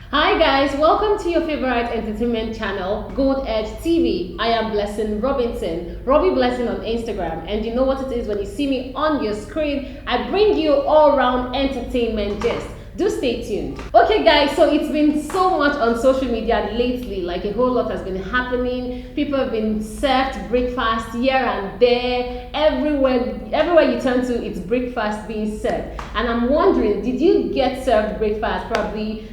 Hi guys, welcome to your favorite entertainment channel, Goldedge TV. I am Blessing Robinson, Robbie Blessing on Instagram, and you know what it is when you see me on your screen. I bring you all-round entertainment gist. Do stay tuned. Okay guys, so it's been so much on social media lately, like a whole lot has been happening. People have been served breakfast here and there, everywhere you turn to, it's breakfast being served. And I'm wondering, did you get served breakfast probably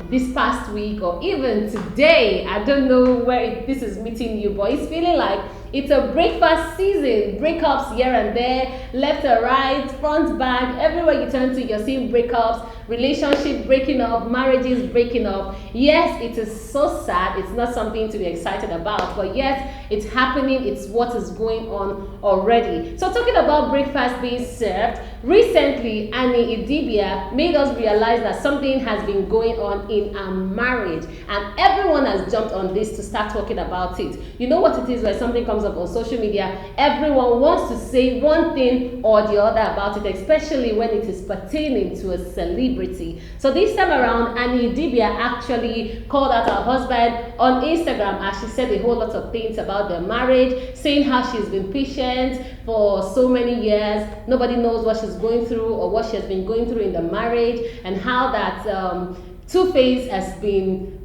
this past week or even today? I don't know where this is meeting you, but it's feeling like it's a breakfast season. Breakups here and there, left or right, front, back, everywhere you turn to, you're seeing breakups, relationship breaking up, marriages breaking up. Yes, it is so sad. It's not something to be excited about, but yes, it's happening. It's what is going on already. So talking about breakfast being served, recently Annie Idibia made us realize that something has been going on in our marriage, and everyone has jumped on this to start talking about it. You know what it is when something comes up on social media, everyone wants to say one thing or the other about it, especially when it is pertaining to a celebrity. So this time around, Annie Idibia actually called out her husband on Instagram as she said a whole lot of things about their marriage, saying how she's been patient for so many years. Nobody knows what she's going through or what she has been going through in the marriage, and how that Two-Face has been,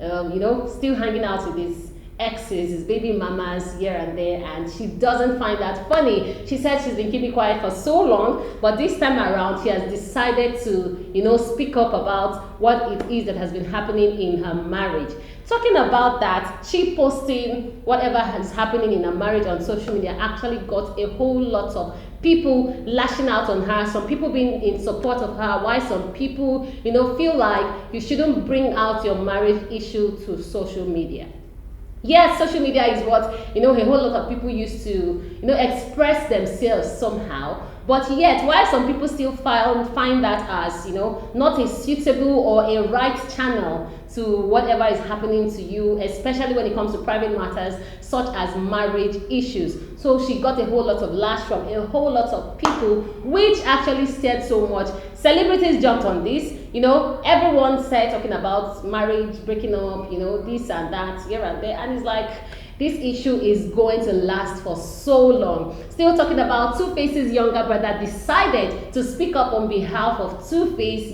still hanging out with his exes, his baby mamas here and there, and she doesn't find that funny. She said she's been keeping quiet for so long, but this time around she has decided to, speak up about what it is that has been happening in her marriage. Talking about that, she posting whatever is happening in her marriage on social media actually got a whole lot of people lashing out on her, some people being in support of her, while some people, feel like you shouldn't bring out your marriage issue to social media. Yes, social media is what, a whole lot of people used to, express themselves somehow. But yet, while some people still find that as, not a suitable or a right channel to whatever is happening to you, especially when it comes to private matters such as marriage issues. So she got a whole lot of lash from a whole lot of people, which actually scared so much. Celebrities jumped on this, everyone started talking about marriage breaking up, this and that, here and there, and it's like, this issue is going to last for so long. Still talking about Two-Face's younger brother decided to speak up on behalf of Two-Face,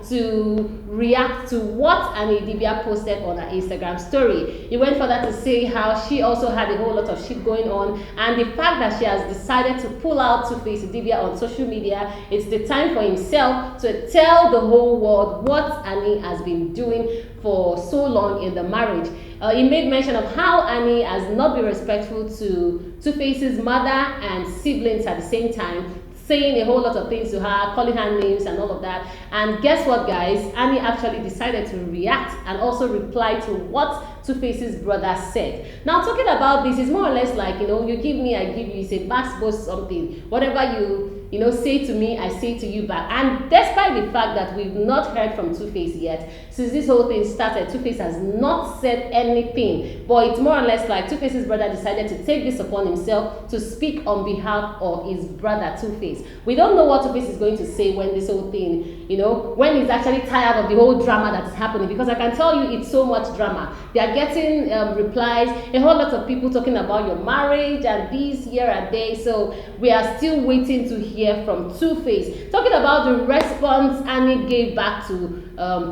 to react to what Annie Idibia posted on her Instagram story. He went further to say how she also had a whole lot of shit going on, and the fact that she has decided to pull out Two-Face Idibia on social media, it's the time for himself to tell the whole world what Annie has been doing for so long in the marriage. He made mention of how Annie has not been respectful to Two-Face's mother and siblings at the same time, saying a whole lot of things to her, calling her names and all of that. And guess what, guys? Annie actually decided to react and also reply to what Two-Face's brother said. Now, talking about this is more or less like, you give me, I give you. It's a bass boss something. Whatever you say to me, I say to you back. And despite the fact that we've not heard from Two-Face yet, since this whole thing started, Two-Face has not said anything. But it's more or less like Two-Face's brother decided to take this upon himself to speak on behalf of his brother Two-Face. We don't know what Two-Face is going to say when this whole thing, when he's actually tired of the whole drama that is happening. Because I can tell you, it's so much drama. They are getting replies, a whole lot of people talking about your marriage and this here and there. So we are still waiting to hear from Two-Face. Talking about the response Annie gave back to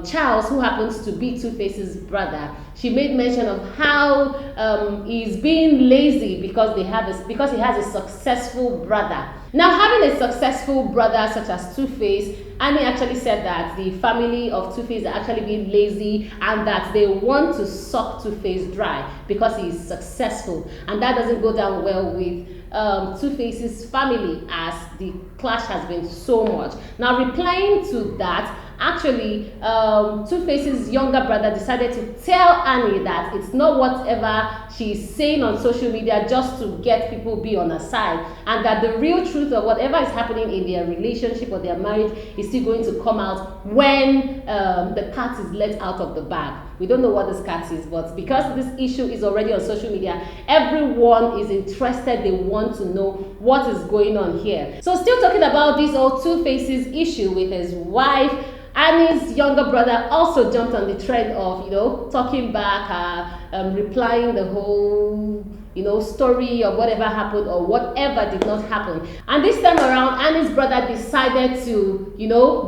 Charles, who happens to be Two-Face's brother. She made mention of how he's being lazy because he has a successful brother. Now, having a successful brother such as Two-Face, Annie actually said that the family of Two-Face are actually being lazy and that they want to suck Two-Face dry because he is successful, and that doesn't go down well with Two-Face's family, as the clash has been so much. Now, replying to that, actually, Two-Face's younger brother decided to tell Annie that it's not whatever she's saying on social media just to get people be on her side, and that the real truth of whatever is happening in their relationship or their marriage is still going to come out when the cat is let out of the bag. We don't know what this cat is, but because this issue is already on social media, everyone is interested. They want to know what is going on here. So still talking about this old Two-Face's issue with his wife, Annie's younger brother also jumped on the trend of, talking back, replying the whole, story of whatever happened or whatever did not happen. And this time around, Annie's brother decided to,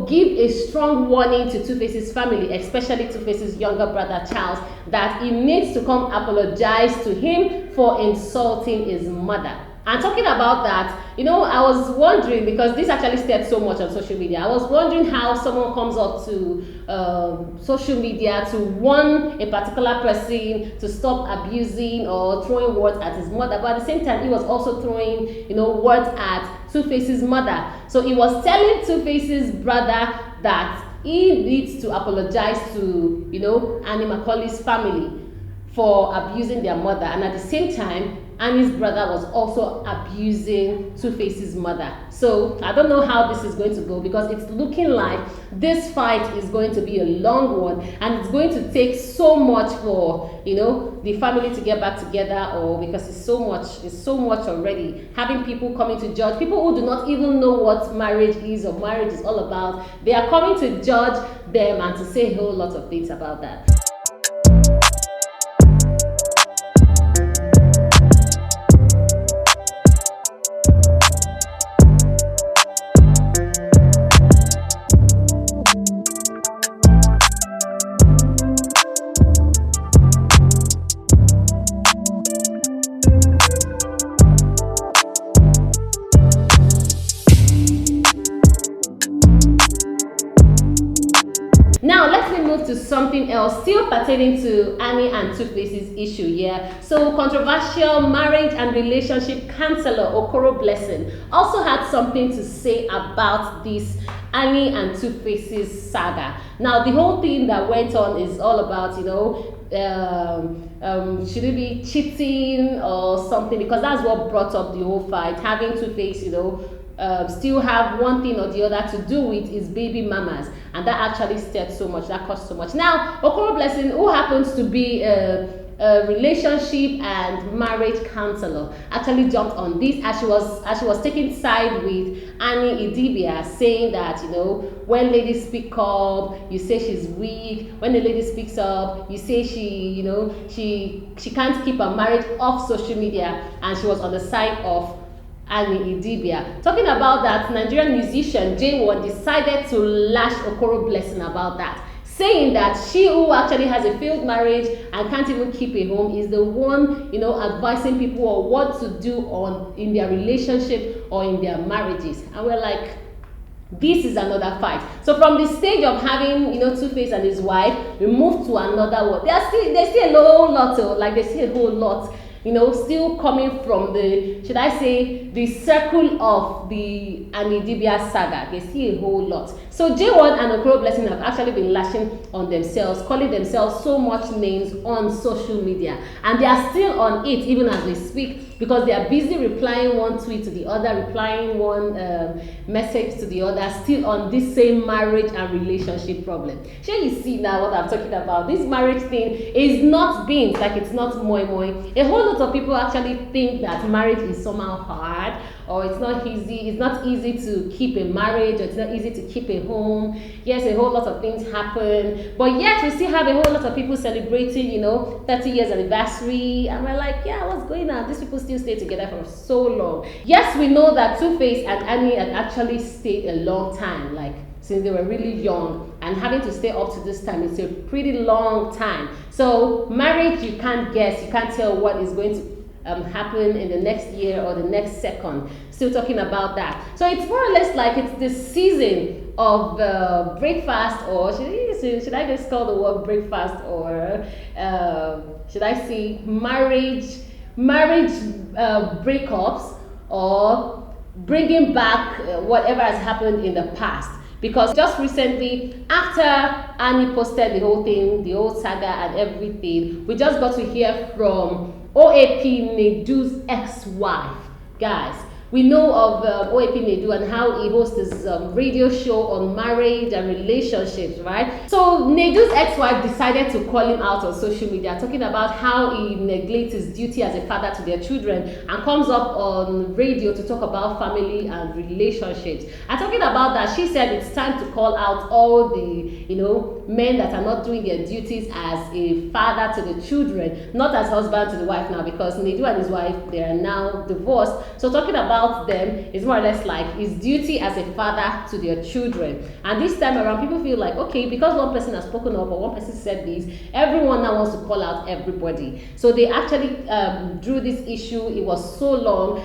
give a strong warning to Two-Face's family, especially Two-Face's younger brother Charles, that he needs to come apologize to him for insulting his mother. And talking about that, I was wondering, because this actually stirred so much on social media, I was wondering how someone comes up to social media to warn a particular person to stop abusing or throwing words at his mother, but at the same time, he was also throwing, words at Two-Face's mother. So he was telling Two-Face's brother that he needs to apologize to, Annie Macaulay's family for abusing their mother, and at the same time, Annie's brother was also abusing Two-Face's mother. So I don't know how this is going to go, because it's looking like this fight is going to be a long one, and it's going to take so much for the family to get back together, or because it's so much already. Having people coming to judge, people who do not even know what marriage is or marriage is all about, they are coming to judge them and to say a whole lot of things about that. Now let me move to something else, still pertaining to Annie and Two-Face's issue. So controversial marriage and relationship counselor Okoro Blessing also had something to say about this Annie and Two-Face's saga. Now the whole thing that went on is all about, should it be cheating or something, because that's what brought up the whole fight. Having Two-Face, still have one thing or the other to do with his baby mamas, and that actually stirred so much, that caused so much. Now Okoro Blessing, who happens to be a relationship and marriage counselor, actually jumped on this as she was taking side with Annie Idibia, saying that when ladies speak up, you say she's weak. When the lady speaks up, you say she can't keep her marriage off social media, and she was on the side of Annie Idibia. Talking about that, Nigerian musician Jaywon decided to lash Okoro Blessing about that, saying that she, who actually has a failed marriage and can't even keep a home, is the one, advising people on what to do in their relationship or in their marriages. And we're like, this is another fight. So from the stage of having, Two-Face and his wife, we move to another one. There's still a whole lot, they see a whole lot, still coming from the, should I say, the circle of the Annie Idibia saga. They see a whole lot. So Jaywon and Okoro Blessing have actually been lashing on themselves, calling themselves so much names on social media, and they are still on it even as we speak, because they are busy replying one tweet to the other, replying one message to the other, still on this same marriage and relationship problem. Sure, you see now what I'm talking about. This marriage thing is not beans, like it's not moi moi. A whole lot of people actually think that marriage is somehow hard, or it's not easy. It's not easy to keep a marriage, or it's not easy to keep a home. Yes, a whole lot of things happen, but yet we still have a whole lot of people celebrating, 30 years anniversary, and we're like, yeah, what's going on? These people still stay together for so long. Yes, we know that Two-Face and Annie had actually stayed a long time, like since they were really young, and having to stay up to this time is a pretty long time. So marriage, you can't guess, you can't tell what is going to happen in the next year or the next second. Still talking about that. So it's more or less like it's the season of breakfast, or should I just call the word breakfast, or should I say marriage breakups, or bringing back whatever has happened in the past. Because just recently, after Annie posted the whole thing, the whole saga and everything, we just got to hear from OAP Nedu's ex-wife. Guys, We know of OAP Nedu and how he hosts his radio show on marriage and relationships, right? So Nedu's ex-wife decided to call him out on social media, talking about how he neglects his duty as a father to their children, and comes up on radio to talk about family and relationships. And talking about that, she said it's time to call out all the, men that are not doing their duties as a father to the children, not as husband to the wife now, because Nedu and his wife, they are now divorced. So talking about them is more or less like his duty as a father to their children. And this time around, people feel like, okay, because one person has spoken up or one person said this, everyone now wants to call out everybody. So they actually drew this issue. It was so long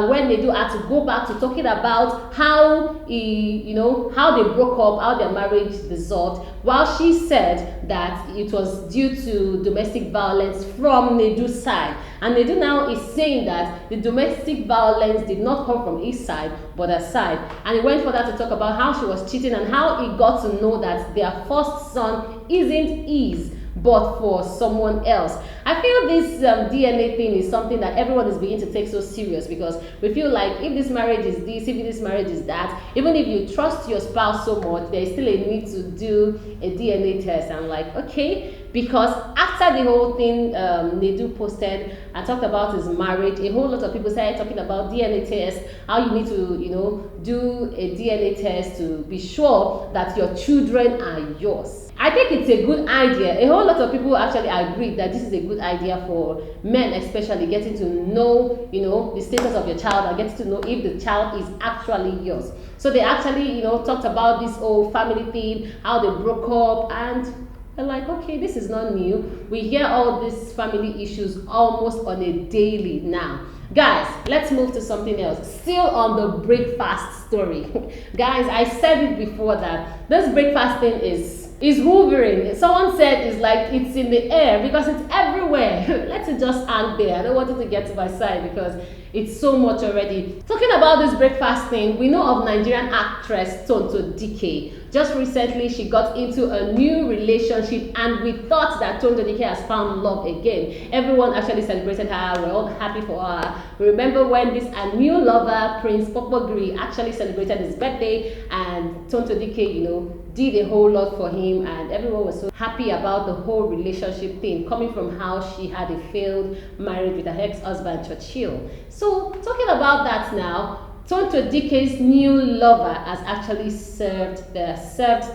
when Nedu had to go back to talking about how how they broke up, how their marriage dissolved, while she said that it was due to domestic violence from Nedu's side. And Nedu now is saying that the domestic violence did not come from his side, but her side. And he went further to talk about how she was cheating and how he got to know that their first son isn't his, but for someone else. I feel this DNA thing is something that everyone is beginning to take so serious, because we feel like if this marriage is this, if this marriage is that, even if you trust your spouse so much, there is still a need to do a DNA test. I'm like, okay, because after the whole thing Nedu posted and talked about his marriage, a whole lot of people started talking about DNA tests, how you need to, do a DNA test to be sure that your children are yours. I think it's a good idea. A whole lot of people actually agree that this is a good idea for men, especially getting to know, the status of your child and getting to know if the child is actually yours. So they actually, talked about this whole family thing, how they broke up, and they're like, okay, this is not new. We hear all these family issues almost on a daily now. Guys, let's move to something else. Still on the breakfast story. Guys, I said it before that this breakfast thing is hovering. Someone said it's like it's in the air because it's everywhere. Let it just hang there. I don't want it to get to my side because it's so much already. Talking about this breakfast thing, we know of Nigerian actress Tonto Dikeh. Just recently, she got into a new relationship, and we thought that Tonto Dikeh has found love again. Everyone actually celebrated her. We're all happy for her. We remember when this new lover, Prince Popogri, actually celebrated his birthday, and Tonto Dikeh, did a whole lot for him, and everyone was so happy about the whole relationship thing, coming from how she had a failed marriage with her ex-husband Churchill. So talking about that now, Tonto Dikeh's new lover has actually served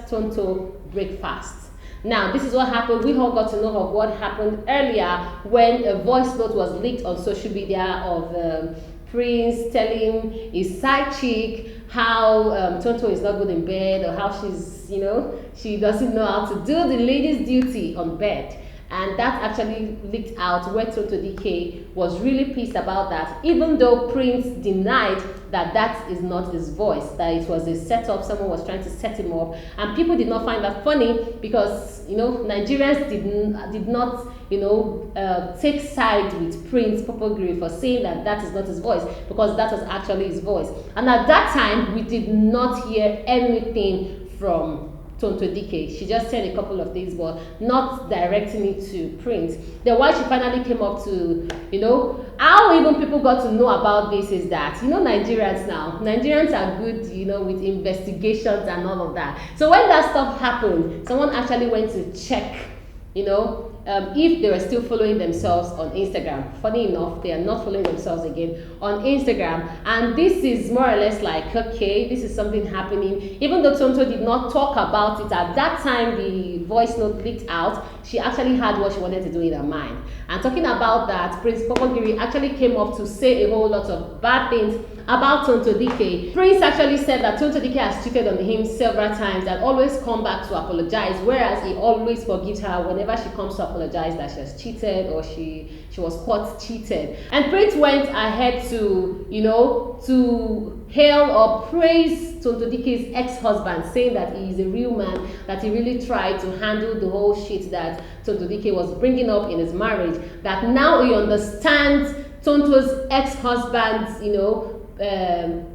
Tonto breakfast. Now, this is what happened. We all got to know of what happened earlier when a voice note was leaked on social media of Prince telling his side chick how Tonto is not good in bed, or how she's, she doesn't know how to do the lady's duty on bed. And that actually leaked out, where Tonto Dikeh was really pissed about that, even though Prince denied that that is not his voice, that it was a setup, someone was trying to set him up. And people did not find that funny because, Nigerians did not, take side with Prince Popogri for saying that that is not his voice, because that was actually his voice. And at that time, we did not hear anything from Tonto Dikeh. She just said a couple of things, but not directing it to Prince. Then why she finally came up to, how even people got to know about this is that, Nigerians are good, with investigations and all of that. So when that stuff happened, someone actually went to check, if they were still following themselves on Instagram. Funny enough, they are not following themselves again on Instagram. And this is more or less like, okay, this is something happening. Even though Tonto did not talk about it at that time, the voice note leaked out, she actually had what she wanted to do in her mind. And talking about that, Prince Popogiri actually came up to say a whole lot of bad things about Tonto Dikeh. Prince actually said that Tonto Dikeh has cheated on him several times and always come back to apologize, whereas he always forgives her whenever she comes to apologize that she has cheated or she was caught cheated. And Prince went ahead to, to hail or praise Tonto Dikeh's ex-husband, saying that he is a real man, that he really tried to handle the whole shit that Tonto Dikeh was bringing up in his marriage, that now he understands Tonto's ex-husband's,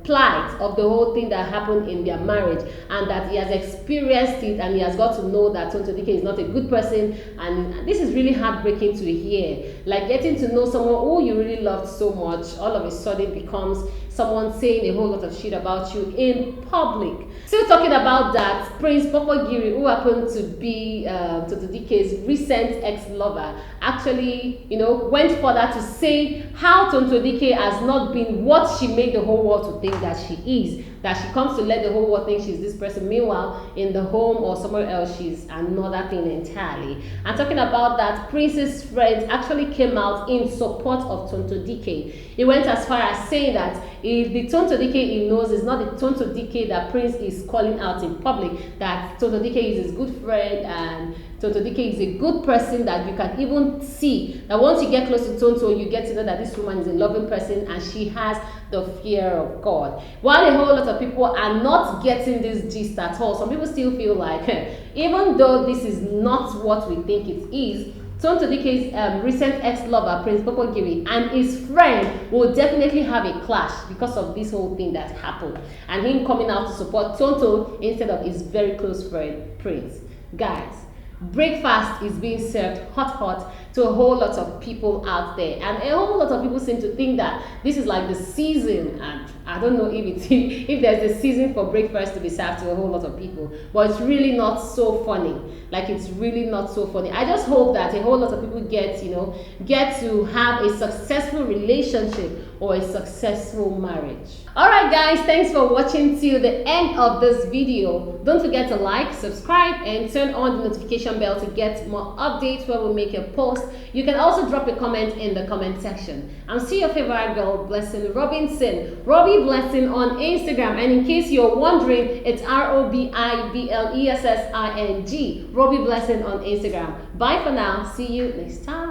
plight of the whole thing that happened in their marriage, and that he has experienced it, and he has got to know that Tonto Dikeh is not a good person. And this is really heartbreaking to hear, like getting to know someone who you really loved so much all of a sudden becomes someone saying a whole lot of shit about you in public. Still talking about that, Prince Popogiri, who happened to be Tonto Dikeh's recent ex-lover, actually, went further to say how Tonto Dikeh has not been what she made the whole world to think that she is. That she comes to let the whole world think she's this person. Meanwhile, in the home or somewhere else, she's another thing entirely. And talking about that, Prince's friends actually came out in support of Tonto Dikeh. He went as far as saying that if the Tonto Dikeh he knows is not the Tonto Dikeh that Prince is calling out in public, that Tonto Dikeh is his good friend and Tonto Dikeh is a good person, that you can even see that once you get close to Tonto, you get to know that this woman is a loving person and she has the fear of God. While a whole lot of people are not getting this gist at all, some people still feel like, even though this is not what we think it is, Tonto Dikeh's recent ex-lover, Prince Popogiri, and his friend will definitely have a clash because of this whole thing that happened, and him coming out to support Tonto instead of his very close friend, Prince. Guys, breakfast is being served hot to a whole lot of people out there, and a whole lot of people seem to think that this is like the season, and I don't know if there's a season for breakfast to be served to a whole lot of people, but it's really not so funny. Like, it's really not so funny. I just hope that a whole lot of people get to have a successful relationship or a successful marriage. Alright guys, thanks for watching till the end of this video. Don't forget to like, subscribe, and turn on the notification bell to get more updates when we make a post. You can also drop a comment in the comment section. I'm still your favorite girl, Blessing Robinson, Robbie Blessing on Instagram, and in case you're wondering, it's ROBIBLESSING, Robbie Blessing on Instagram. Bye for now. See you next time.